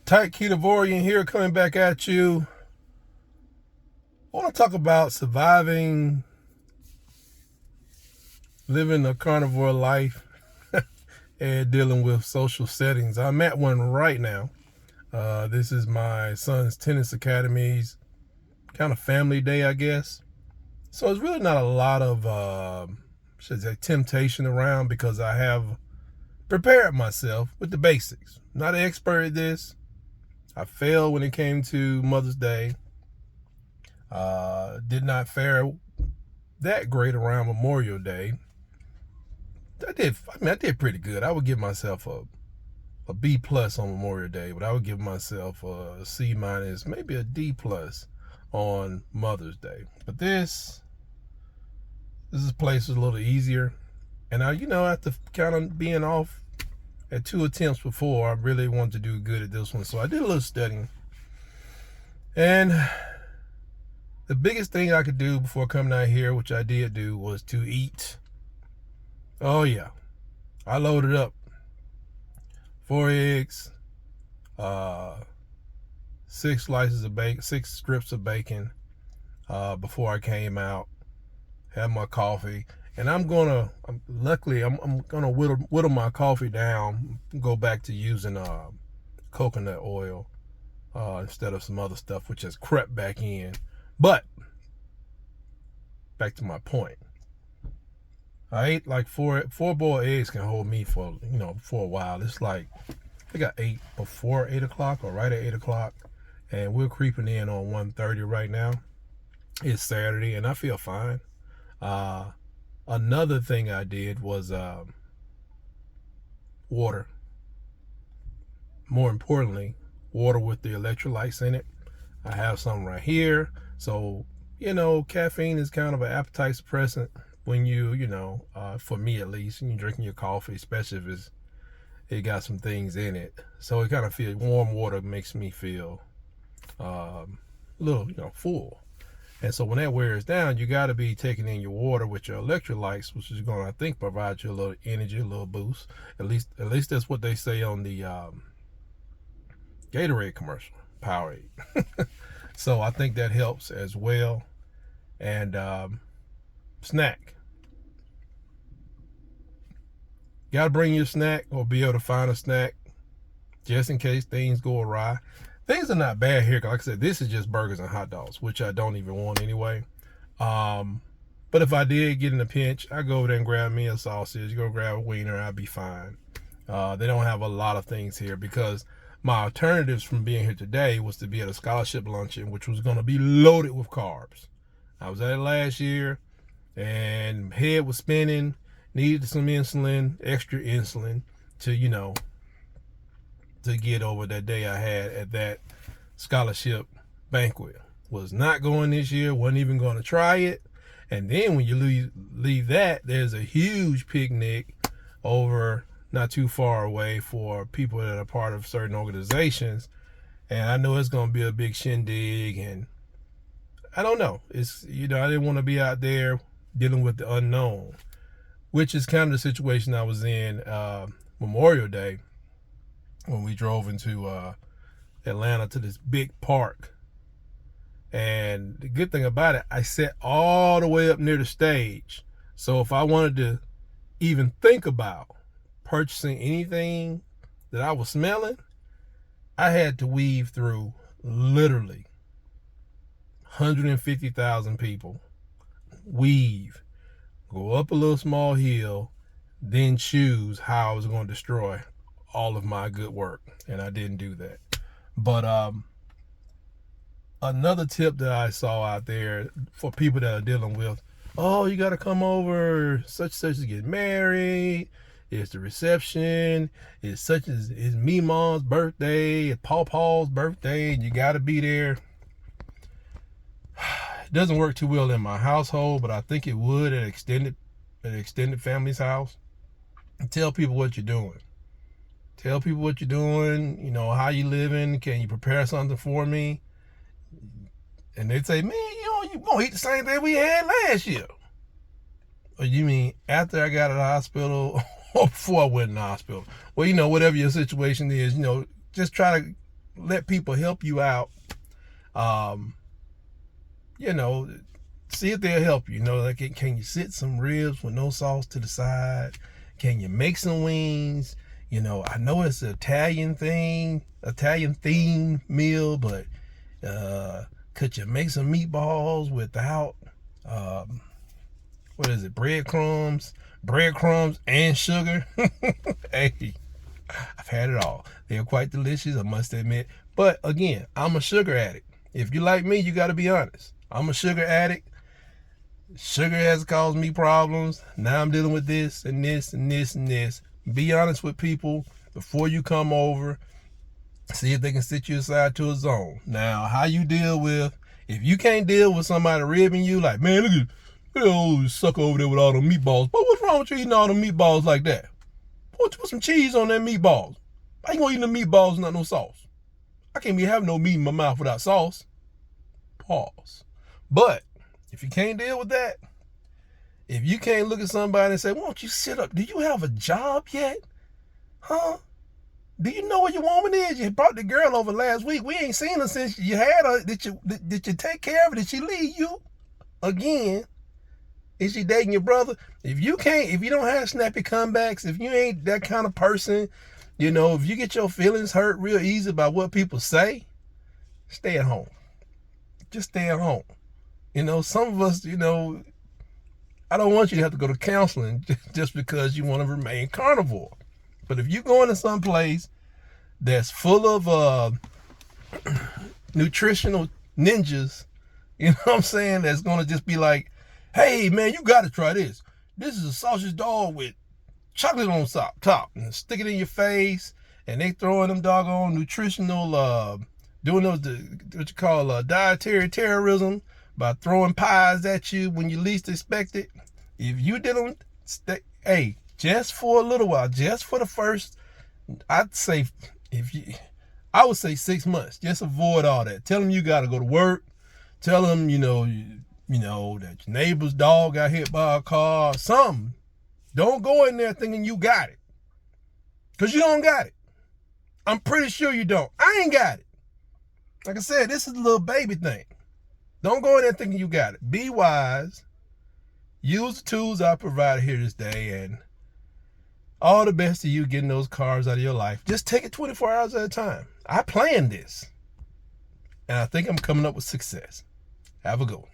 Tight Canivore here, coming back at you. I want to talk about surviving, living a carnivore life, and dealing with social settings. I'm at one right now. This is my son's tennis academy's kind of family day, I guess. So it's really not a lot of temptation around, because I have prepared myself with the basics. Not an expert at this. I failed when it came to Mother's Day. Did not fare that great around Memorial Day. I did pretty good. I would give myself a B plus on Memorial Day, but I would give myself a C minus, maybe a D plus on Mother's Day. But this place was a little easier. And after kind of being off at 2 attempts before, I really wanted to do good at this one. So I did a little studying. And the biggest thing I could do before coming out here, which I did do, was to eat. Oh yeah. I loaded up 4 eggs, 6 slices of bacon, 6 strips of bacon before I came out. Had my coffee. And I'm gonna whittle my coffee down, go back to using coconut oil instead of some other stuff, which has crept back in. But back to my point. I ate like four boiled eggs can hold me for a while. It's like I got 8 before 8 o'clock or right at 8 o'clock, and we're creeping in on 1:30 right now. It's Saturday and I feel fine. Another thing I did was water. More importantly, water with the electrolytes in it. I have some right here. So, caffeine is kind of an appetite suppressant when for me at least, when you're drinking your coffee, especially if it got some things in it. So it kind of feels, warm water makes me feel a little, full. And so when that wears down, you got to be taking in your water with your electrolytes, which is going to, I think, provide you a little energy, a little boost. At least that's what they say on the Gatorade commercial, Powerade. So I think that helps as well. And snack. Got to bring your snack or be able to find a snack just in case things go awry. Things are not bad here, because like I said, this is just burgers and hot dogs, which I don't even want anyway. But if I did get in a pinch, I go over there and grab me a sausage, go grab a wiener, I'll be fine. They don't have a lot of things here, because my alternatives from being here today was to be at a scholarship luncheon, which was going to be loaded with carbs. I was at it last year, and head was spinning, needed some insulin, extra insulin to, to get over that day I had at that scholarship banquet. Was not going this year, wasn't even going to try it. And then when you leave that, there's a huge picnic over not too far away for people that are part of certain organizations. And I know it's going to be a big shindig, and I don't know. It's, I didn't want to be out there dealing with the unknown, which is kind of the situation I was in Memorial Day, when we drove into Atlanta to this big park. And the good thing about it, I sat all the way up near the stage. So if I wanted to even think about purchasing anything that I was smelling, I had to weave through literally 150,000 people. Weave, go up a little small hill, then choose how I was going to destroy all of my good work. And I didn't do that. But another tip that I saw out there for people that are dealing with, you got to come over, such to get married, it's the reception, it's Meemaw's birthday, it's Paul's birthday, and you got to be there. It doesn't work too well in my household, but I think it would at an extended family's house. Tell people what you're doing. Tell people what you're doing, how you living. Can you prepare something for me? And they'd say, man, you gonna eat the same thing we had last year. Or you mean after I got out of the hospital or before I went in the hospital? Well, whatever your situation is, just try to let people help you out. You know, see if they'll help you. You know, like, can you sit some ribs with no sauce to the side? Can you make some wings? You know, I know it's an Italian themed meal, but could you make some meatballs without what is it, breadcrumbs and sugar? Hey, I've had it all. They're quite delicious, I must admit. But again, I'm a sugar addict. If you like me, you got to be honest. I'm a sugar addict. Sugar has caused me problems. Now I'm dealing with this and this and this and this. Be honest with people before you come over. See if they can sit you aside to a zone. Now, how you deal with, if you can't deal with somebody ribbing you, like, man, look at that old sucker over there with all the meatballs. But what's wrong with you eating all the meatballs like that? Put some cheese on them meatballs. I ain't gonna eat the meatballs and not no sauce. I can't be having no meat in my mouth without sauce. Pause. But if you can't deal with that, if you can't look at somebody and say, why don't you sit up? Do you have a job yet? Huh? Do you know where your woman is? You brought the girl over last week. We ain't seen her since you had her. Did you take care of her? Did she leave you? Again, is she dating your brother? If you don't have snappy comebacks, if you ain't that kind of person, you know, if you get your feelings hurt real easy by what people say, stay at home. Just stay at home. You know, some of us, you know, I don't want you to have to go to counseling just because you want to remain carnivore. But if you're going to some place that's full of nutritional ninjas, you know what I'm saying, that's going to just be like, hey, man, you got to try this. This is a sausage dog with chocolate on top, and stick it in your face, and they throwing them doggone nutritional, doing those, what you call dietary terrorism by throwing pies at you when you least expect it. If you didn't, hey, just for a little while, just for the first, I would say 6 months. Just avoid all that. Tell them you got to go to work. Tell them, you know that your neighbor's dog got hit by a car or something. Don't go in there thinking you got it, because you don't got it. I'm pretty sure you don't. I ain't got it. Like I said, this is a little baby thing. Don't go in there thinking you got it. Be wise. Use the tools I provided here this day, and all the best to you getting those carbs out of your life. Just take it 24 hours at a time. I planned this, and I think I'm coming up with success. Have a good one.